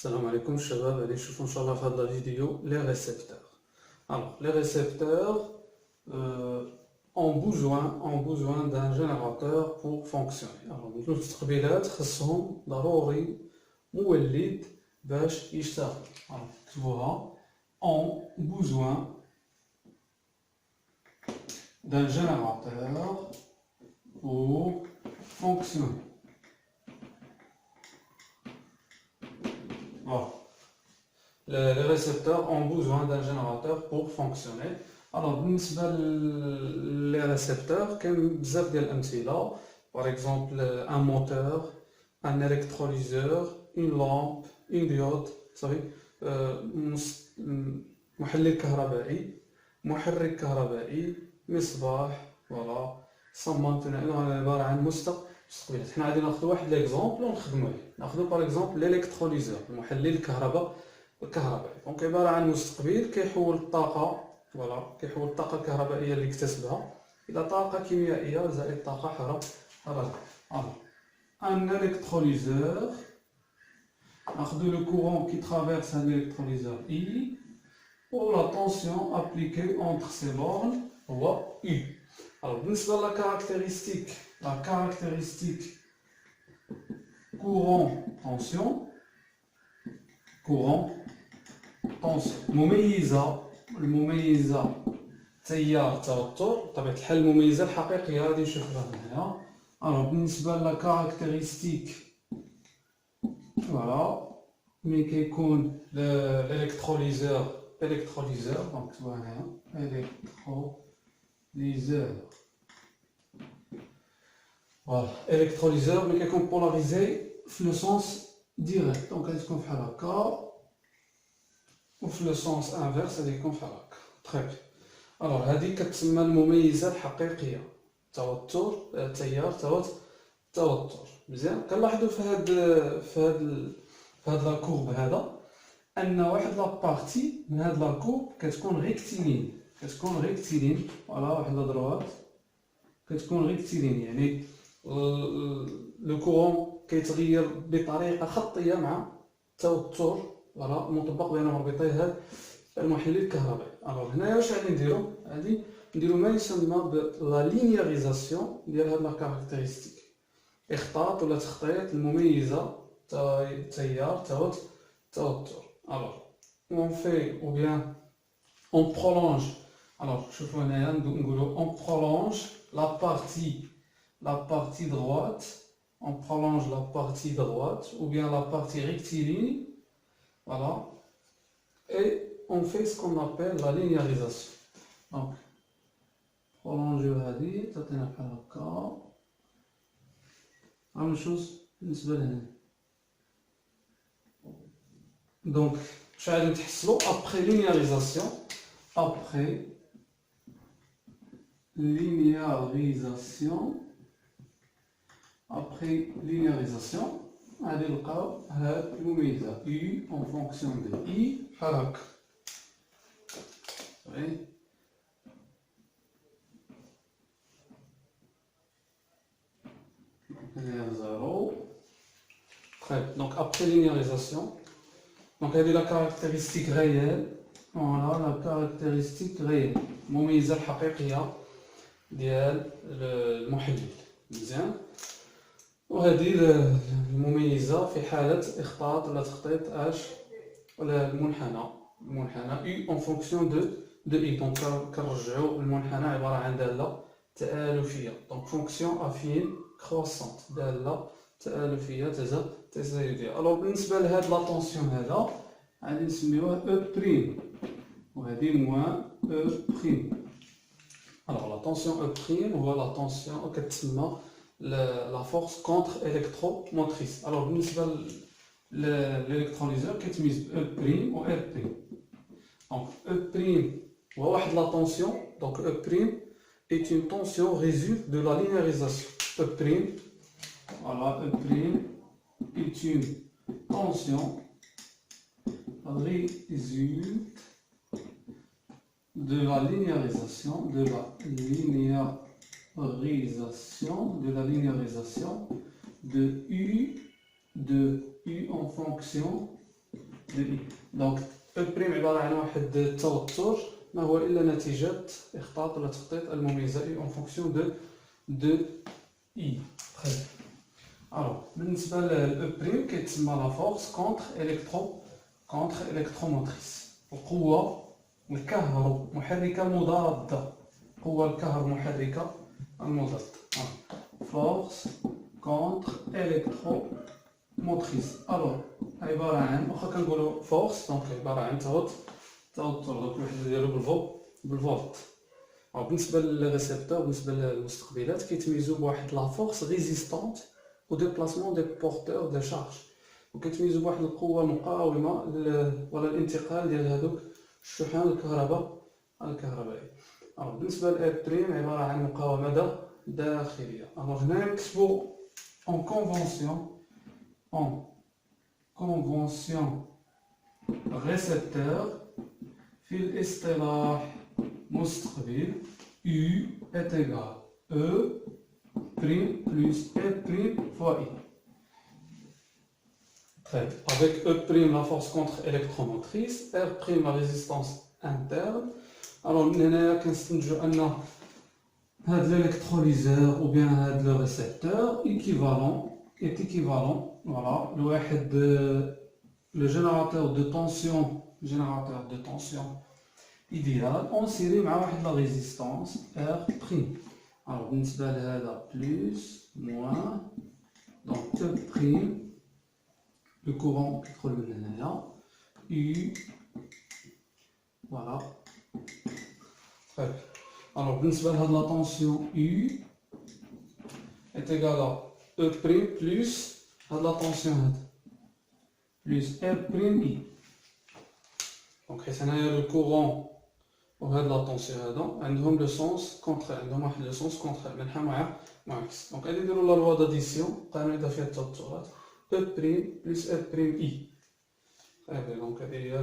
Salam alaikum shabab, allez je Inch'Allah faire de la vidéo les récepteurs. Alors les récepteurs ont besoin d'un générateur pour fonctionner. Alors المستقبلات خصهم ضروري مولد باش يشتغل. Alors اكتبوها ont besoin d'un générateur pour fonctionner. Voilà. Les récepteurs ont besoin d'un générateur pour fonctionner. Alors, بالنسبة les récepteurs, كاين بزاف ديال الأمثلة. Par exemple, un moteur, un électrolyseur, une lampe, une diode, صافي. محلل كهربائي، محرك كهربائي، مصباح، فوالا. صمام ثنائي عبارة عن مستقبلات. حنا غادي ناخذ واحد ليكزومبل ونخدمو عليه. ناخذ باغ اكزومبل ليليكتروليزور، المحلل الكهربائي. دونك عبارة عن مستقبل كيحول الطاقة، فوالا، كيحول الطاقة الكهربائية اللي اكتسبها إلى طاقة كيميائية زائد طاقة حرارية. Un électrolyseur، ناخذ le courant qui traverse un électrolyseur I pour la tension appliquée entre ces bornes هو U. Alors بالنسبة لا caractéristique courant tension المميزة تيار توتر. بطبيعة الحال المميزة الحقيقية غادي نشوفوها هنايا. Alors بالنسبة لا caractéristique فوالا ملي كيكون الالكتروليزور دونك كتبوها هنايا الكتروليزور ملي كيكون بولاريزي في لو سونس ديريكت، دونك غادي تكون بحال هكا، وفي لو سونس انفيرس غادي يكون بحال هكا. تري بيان. الوغ هذه كتسمى المميزة الحقيقية، تيار توتر. مزيان. كنلاحظوا في هاد لا كورب هذا ان واحد لابارتي من هاد لا كورب كتكون ريكتيلين، فوالا، واحد لا دروات كتكون ريكتيلين، يعني لو كورون كيتغير بطريقه خطيه مع التوتر، فوالا، مطبق بين مربطي هاد المحلل الكهربائي. الوغ هنايا واش غادي نديرو؟ غادي نديرو ما يسمى بلا لينياريزاسيون ديال هاد لا كاركتيرستيك، اخطاط ولا تخطيط المميزه تيار توتر. Alors on fait ou bien on prolonge. Alors شوفوا هنايا نقولوا on prolonge la partie droite, on prolonge la partie droite ou bien la partie rectiligne, voilà, et on fait ce qu'on appelle la linéarisation. Donc prolonger هذه تعطينا بحال هكا. la même chose بالنسبة لهنا. Donc je vais نتحصلوا après linéarisation غادي نلقاو هاد المميزة U en fonction de I بحال هكا. Donc après linéarisation, donc هذه la caractéristique réelle، voilà la caractéristique réelle، المميزة الحقيقية ديال المحلل. مزيان. وهذه المميزة في حالة إخطاط ولا تخطيط ولا المنحنى U en fonction de I. donc كنرجعوا المنحنى عبارة عن دالة تآلفية، donc fonction affine croissante، دالة تآلفية تزايدية. الوغ بالنسبة لهاد لا طونسيون هذا غادي نسميوه E بريم، وهذه موان E بريم. الوغ لا طونسيون E بريم هو لا طونسيون كتسمى لا فورس كونتر الكتروموتريس. الوغ بالنسبة للالكتروليزور كيتميز ب E بريم و R بريم. دونك E بريم هو واحد لا طونسيون، دونك E بريم est une tension résulte de la linéarisation. E prime, voilà, E prime est une tension résulte de la linéarisation de U en fonction للإي. دونك أو بريم عبارة عن واحد التوتر ما هو إلا نتيجة إخطاط ولا تخطيط المميزة إي أون فونكسيون دو إي. Alors, بالنسبة للأو بريم كيتسمى لا فورس كونتر إلكتروموتريس، القوة الكهرومحركة المضادة، القوة الكهرومحركة المضادة. فورس كونتر إلكتروموتريس. ألوغ عبارة عن واخا كنقولو فورس دونك عبارة عن توتر دوك الواحد يديرو بالفولت. بالنسبة للريسبتور بالنسبة للمستقبلات كيتميزو بواحد لا فورس ريزيستونت au déplacement des porteurs de charge، وكيتميزو بواحد القوة المقاومة ولا الانتقال ديال هذوك الشحن الكهربائي. بالنسبة للإي بريم عبارة عن مقاومة داخلية. هنا نكتبو en convention récepteur في الاصطلاح مستقبل U est égal E prime plus E prime fois I. Très bien. Avec E prime la force contre-électromotrice, R prime la résistance interne. Alors, هنا كنستنتجو أن هاد l'électrolyseur ou bien هاد le récepteur est équivalent voilà لواحد le générateur de tension idéal en série مع واحد la résistance R prime. Alors بالنسبة لهذا plus moins donc E prime le courant كيدخل من هنايا U voilà. Très bien. Alors بالنسبة لهاد la tension U est égale à E prime plus هاد la tension هاد plus R prime I. Donc حيت هنايا le courant وهاد لا طونسيون هذا عندهم لو سونس كونترير، عندهم واحد لو سونس كونترير منحى مع عكس. دونك غادي نديرو لا لوا داديسيون قانون اضافيه التوترات او بريم بلس او بريم اي. صافي دونك هادي هي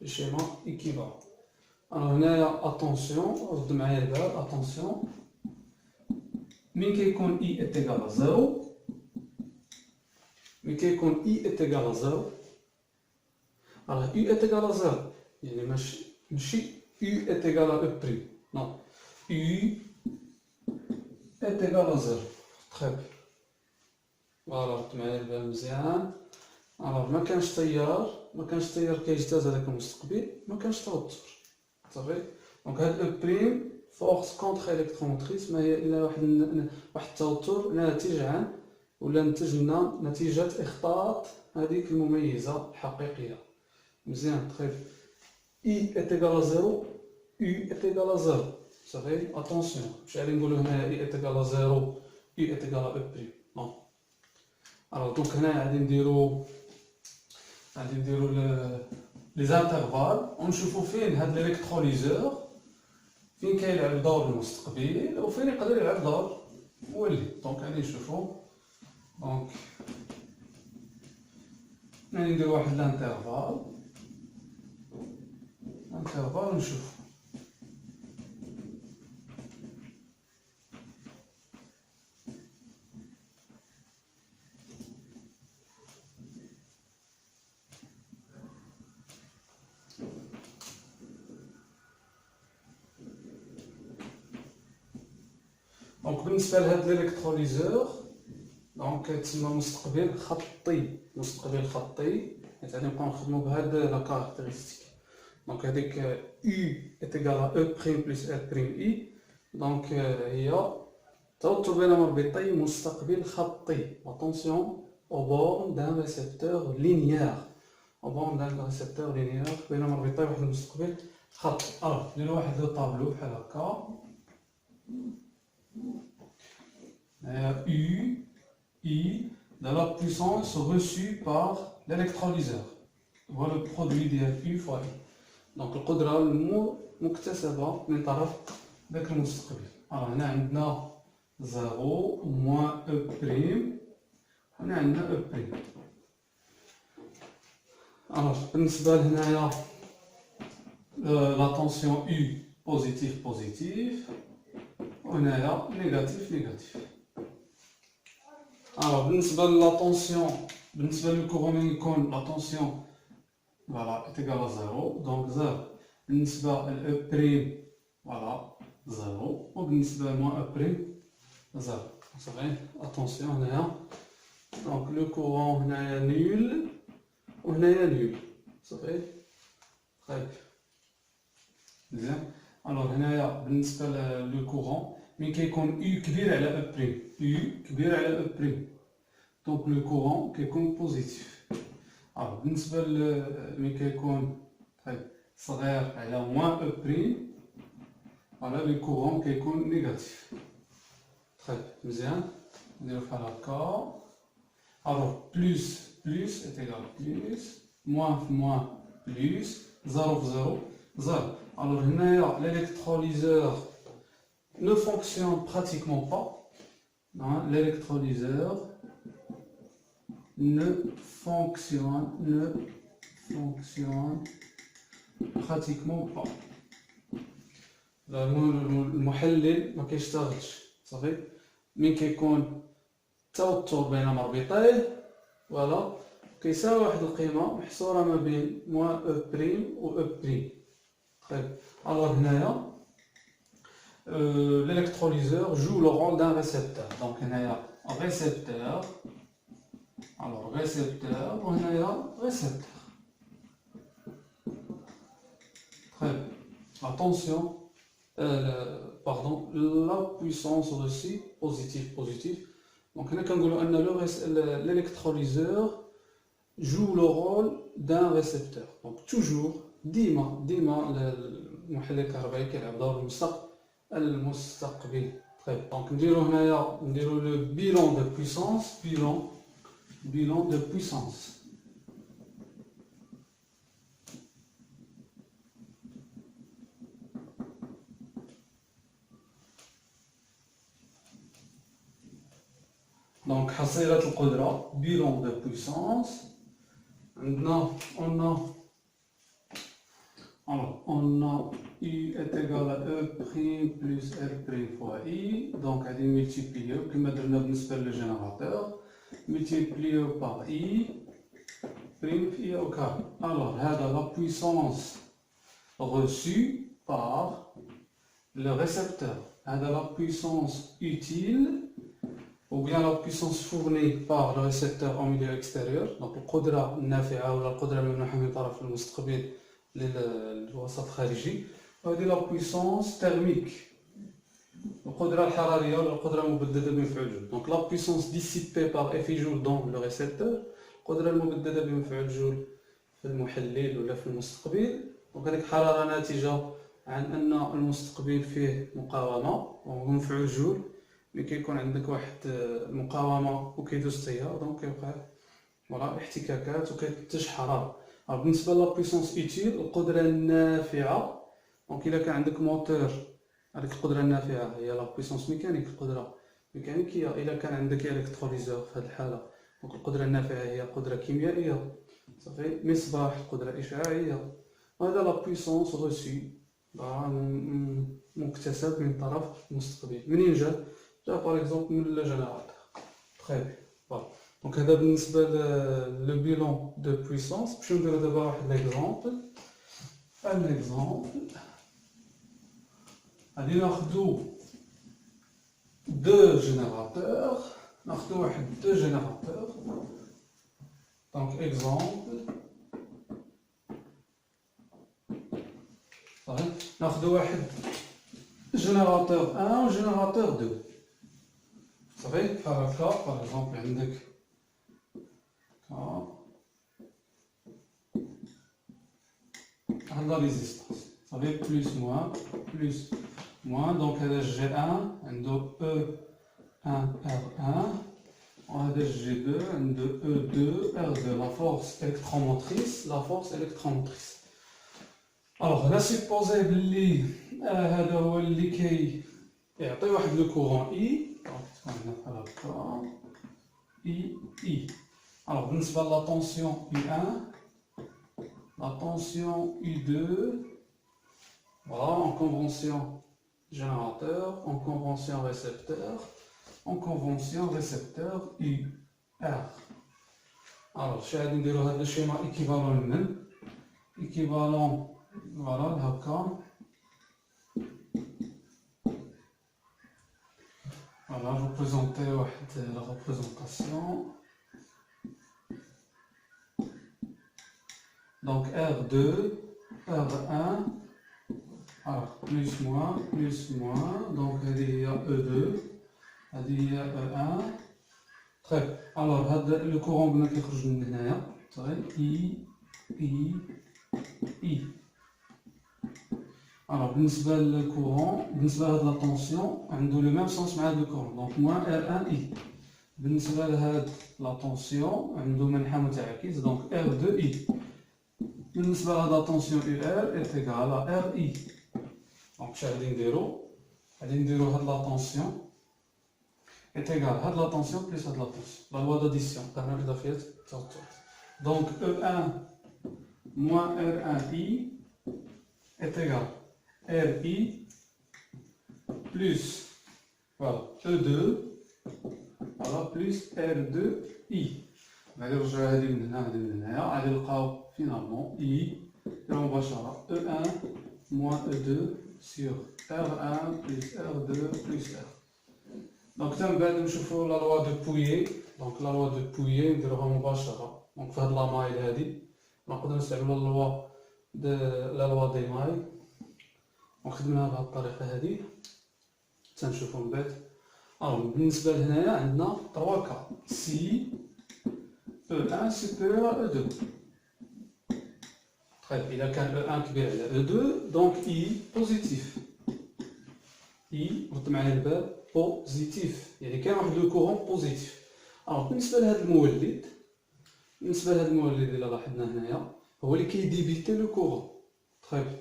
لو شيما ايكيفالون. هنايا اتونسيون رد معايا البال اتونسيون من كيكون اي اتيكال زيرو كيكون اي اتيكال زيرو راه اي اتيكال زيرو يعني ماشي U est égal à E prime. Non. U est égal à 0. Très bien. Voilà, ربط معايا البال مزيان. ما كانش تيار كيجتاز هذاك المستقبل، ما كانش توتر. صافي. دونك هاد O prime فورس كونتر إلكتروموتريس ما هي إلا واحد التوتر ناتج عن ولا نتج لنا نتيجة إخطاط هذيك المميزة الحقيقية. مزيان. très bien. I est égal à 0, U est égal à 0. Ça fait attention. Je vais vous dire I est égal à 0, U est égal à E prime. Non. Alors, donc, on va dire les intervalles. On choisit فين l'électrolyseur. فين كيلعب دور المستقبل وفين يقدر يلعب دور مولي. Donc, غادي نشوفوا. Donc, غادي ندير واحد الانترفال. انترفال نشوف. دونك بالنسبة لهاد الإلكتروليزور دونك تسمى مستقبل خطي حيت غادي نبقاو نخدمو بهاد لا كاركتيرستيك. دونك هذيك U est égal à E prime plus R prime I. دونك هي توتر بين مربطي مستقبل خطي. Attention aux bornes d'un récepteur linéaire. بين مربطي واحد المستقبل خطي. نديرو واحد لو طابلو بحال هكا. U I de la puissance reçue par l'électrolyseur. Voilà le produit de U fois I. دونك القدرة المكتسبة من طرف ذاك المستقبل. هنا عندنا 0 موان او بريم، هنا عندنا او بريم. بالنسبة لهنايا لا طونسيون U بوزيتيف وهنايا نيجاتيف. بالنسبة للا طونسيون بالنسبة للكورون يكون لا طونسيون فوالا est égale à 0 دونك 0 بالنسبة ل E بريم فوالا 0 وبالنسبة ل موان E بريم 0 صافي اتونسيون هنايا دونك لو كورون هنايا نول وهنايا نول صافي طيب مزيان الوغ هنايا بالنسبة لو كورون مين كيكون U كبير على E بريم U كبير على E بريم دونك لو كورون كيكون بوزيتيف بالنسبة مين كيكون طيب صغير على موان E بريم فوالا لو كورون كيكون نيجاتيف طيب مزيان نديرو بحال هكا الوغ بلوس بلوس est égal بلوس موان في موان بلوس زيرو في زيرو زيرو الوغ هنايا l'électrolyseur ne fonctionne pratiquement pas l'électrolyseur ne fonctionne pratiquement pas المحلل ما كيشتغلش صافي مين كيكون التوتر بين مربطيه فوالا كيساوي واحد القيمه محصوره ما بين موان او بريم و او بريم طيب الوغ هنايا l'électrolyseur joue le rôle d'un récepteur donc هنايا récepteur alors récepteur وهنايا récepteur très bien attention pardon la puissance reçue positive donc هنا كنقولوا ان l'électrolyseur joue le rôle d'un récepteur donc toujours ديما المحلل الكهربائي كيلعب دور المستقبل طيب دونك نديرو هنايا نديرو لو bilan de puissance bilan de puissance donc حصيلة القدرة bilan de puissance عندنا on a U est égal à E prime plus R prime fois I donc elle est multipliée كما درنا بالنسبة للجينيراتور multiplié par I prime في I au carré alors هذا la puissance reçue par le récepteur هذا la puissance utile ou bien la puissance fournie par le récepteur en milieu extérieur donc القدرة النافعة ولا القدرة الممنوحة من طرف المستقبل للوسط الخارجي وهذه لا بويسونس تيرميك القدرة الحرارية ولا القدرة المبددة بمفعول جول دونك لا بويسونس ديسيبي بار اف جول دون لو ريسبتور القدرة المبددة بمفعول جول في المحلل ولا في المستقبل دونك هذيك حرارة ناتجة عن ان المستقبل فيه مقاومة وهو مفعول جول ملي كيكون عندك واحد المقاومة وكيدوز التيار دونك كيوقع فوالا احتكاكات وكتنتج حرارة بالنسبة لا بويسونس اوتيل القدرة النافعة دونك إلا كان عندك موتور هذيك القدرة النافعة هي لا بويسونس ميكانيك القدرة ميكانيكية إلا كان عندك إلكتروليزور في هذه الحالة دونك القدرة النافعة هي قدرة كيميائية صافي مصباح قدرة إشعاعية وهذا لا بويسونس روسي مكتسب من طرف المستقبل منين جا باغ اكزومبل من الجينيراتور تري بيان دونك هذا بالنسبة لو بيلون دو بويسونس باش نديرو دابا واحد ليكزومبل غادي ناخدو دو جينيراتور ناخدو واحد دو جينيراتور دونك اكزومبل صافي ناخدو واحد جينيراتور 1 و جينيراتور 2 صافي بحال هكا باغ اكزومبل عندك la résistance ça fait plus moins donc هذا G1 عنده E1 R1 وهذا G2 عنده E2 R2 la force électromotrice alors هنا supposé بلي هذا هو اللي كيعطي واحد لو كورون I donc تكون عندنا بحال هكا I alors بالنسبة لا طونسيون U1 la tension U2, voilà, en convention générateur, en convention récepteur, en convention récepteur UR. Alors, je vais dire que le schéma équivalent même. Équivalent, voilà, هكا. Voilà, je vais vous présenter la représentation. Donc R2, R1, alors plus moins, donc il y a E2, il y a E1. Très bien. Alors, le courant qui est I. Alors, le courant, la tension, on a le même sens avec le courant. Donc, moins R1I. La tension, on a le même sens, donc R2I. La tension UR est égale à RI. Donc, je vais dire la tension est égale à la tension plus la tension. La loi d'addition. Donc, E1 moins R1I est égal à RI plus voilà, E2 voilà, plus R2I. Finalement I E1 moins E2 sur R1 plus R2 plus R. Donc, nous la loi de Pouillet. Donc, la loi de Pouillet, donc, faire de la maille. Donc, on la loi des mailles. Donc, on va faire تنشوفوا من بعد. Alors, بالنسبة لهنايا عندنا 3 cas. Si E1 supérieur à E2. Très bien. إذا كان E1 كبير على E2 donc I positif. I رد معايا البال positif. يعني كاين واحد لو كورون بوزيتيف. Alors, بالنسبة لهذا المولد إلا لاحظنا هنايا هو اللي كيديبيتي لو كورون. Très bien.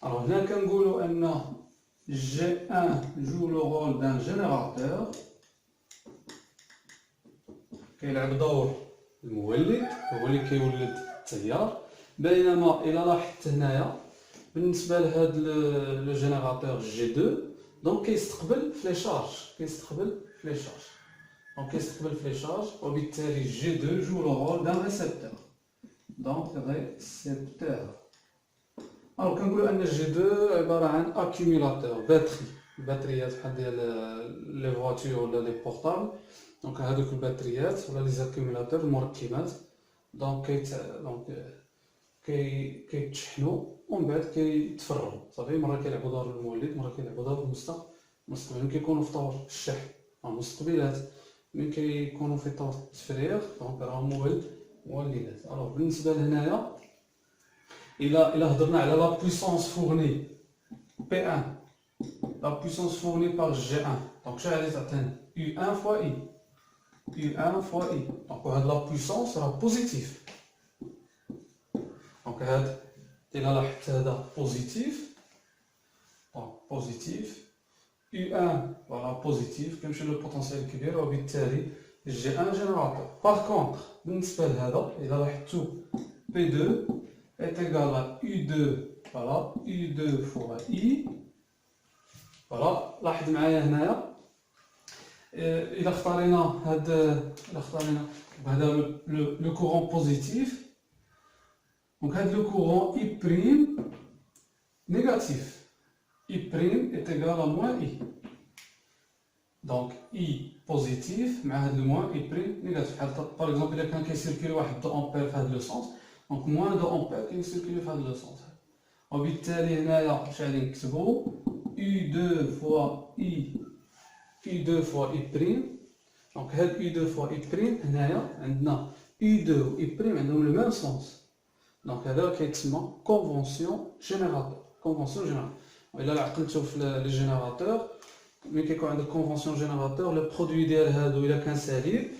Alors, هنا كنقولوا أن G1 joue le rôle d'un générateur كيلعب دور المولد هو اللي كيولد التيار. بينما إلا لاحظت هنايا بالنسبة لهذا لو جينيراتور جي 2 دونك كيستقبل فلي شارج وبالتالي جي 2 جو لو رول دان ريسبتور. دونك ريسبتور. Alors, كنقولوا أن جي 2 عبارة عن accumulateur باتريات بحال ديال لي فواتور ولا لي بورطابل. دونك هادوك الباتريات ولا لي زاكيميلاتور المركبات دونك كيتشحنوا ومن بعد كيتفرغوا صافي. مره كيلعبوا دور المولد مره كيلعبوا دور المستقبل. كيكونوا في طور الشحن المستقبلات ملي كيكونوا في طور التفريغ دونك راهم مولدات. الوغ بالنسبه لهنايا إلا هضرنا على la puissance fournie P1 la puissance fournie par G1 donc شنو غادي تعطينا U1 fois I donc هاد la puissance راه بوزيتيف. دونك هاد إلا لاحظت هذا بوزيتيف U1 فوالا بوزيتيف كيمشي للبوتنسيال الكبير وبالتالي G1 جينيراتور. باغ كونطخ بالنسبة لهذا إلا لاحظتو P2 est égal à U2 voilà U2 fois I. voilà لاحظ معايا هنايا إلا اختارينا بهذا لو كورون بوزيتيف دونك هذا لو كورون I بريم نيجاتيف I بريم est égal à moins I. دونك I بوزيتيف مع هذا الموان I بريم نيجاتيف. بحال باغ اكزومبل إلا كان كيسيركيلي واحد 2 أمبير في هذا لو سونس donc moins de ampères qui circulent dans le sens. وبالتالي هنايا اش غادي نكتبوا U2 fois I prime. donc هاد U2 fois I prime هنايا عندنا U2 و I prime عندهم le même sens. donc هذا كيتسمى convention générateur. وإلا عقلتو في لي جينيراتور ملي كيكون عندك convention générateur لو برودوي ديال هادو إلا كان سالب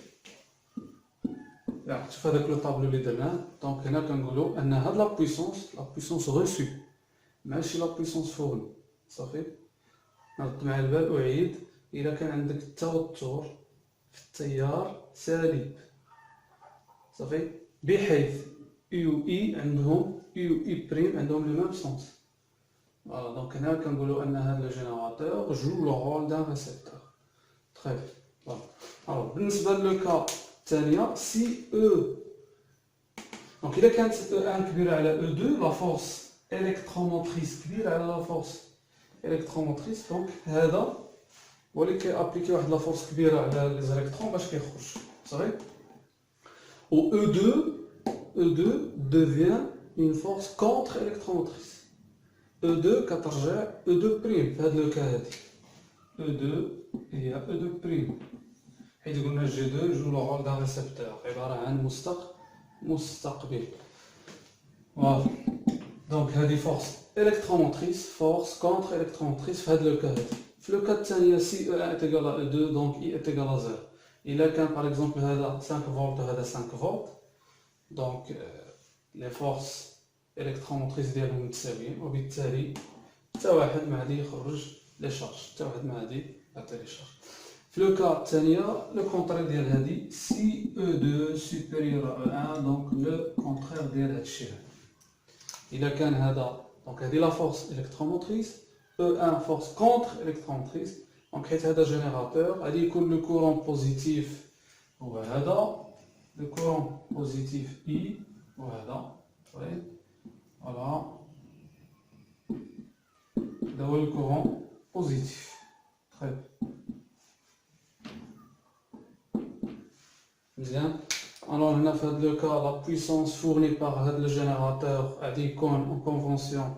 شوف هذاك لو طابلو اللي درناه. دونك هنا كنقولوا ان هاد لا بويسونس غوسو ماشي لا بويسونس فورني صافي. نرد مع البال اعيد الا كان عندك التوتر في التيار سالب صافي بحيث يو اي بريم عندهم لو ميم سونس. فوالا دونك هنا كنقولوا ان هاد لو جينيراتور جو لو رول دان ريسبتور. تري بيان. بالنسبه للو كا الثانية si E دونك إذا كانت E1 كبيرة على E2 لا فورس إلكتروموتريس كبيرة على لا فورس إلكتروموتريس، دونك هذا هو اللي كيابليكي واحد لا فورس كبيرة على لي زيليكترون باش كيخرج، صافي. و E2 devient une force contre-électromotrice. E2 كترجع E2 بريم في هذا لو كا هادي. E2 هي E2 بريم، حيت قلنا G2 جو لو رول دان ريسبتور، عبارة عن مستقبل. فوالا، دونك هذه فورس إلكتروموتريس، فورس كونتر إلكتروموتريس في هذا لو كا هادي. في لو كا الثانية سي E1 est égal à E2 دونك I est égal à 0. إلا كان باغ إكزومبل هذا 5 فولت وهذا 5 فولت، دونك لي فورس إلكتروموتريس ديالهم متساويين، وبالتالي حتى واحد ما غادي يخرج لي شارج، حتى واحد ما غادي يعطي لي شارج. في لو كا الثانية لو كونترير ديال هادي سي E2 سوبيريور à E1 دونك لو كونترير ديال هادشي هذا. إلا كان هذا دونك هادي لا فورس إلكتروموتريس، E1 فورس كونتر إلكتروموتريس، دونك حيت هذا جينيراتور غادي يكون لو كورون بوزيتيف هو هذا، لو كورون بوزيتيف I وهذا، صافي. فوالا، هذا هو لو كورون بوزيتيف. طيب مزيان. الوغ هنا في هذا لو كا لا بويسونس فورني باغ هذا لو جينيراتور غادي يكون اون كونفونسيون،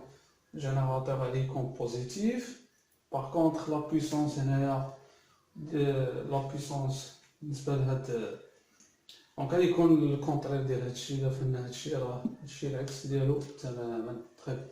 جينيراتور غادي يكون بوزيتيف. باغ كونطخ لا بويسونس هنايا لا بويسونس بالنسبة لهاد دونك غادي يكون الكونترير ديال هادشي. إلا فهمنا هادشي راه هادشي العكس ديالو تماما. طيب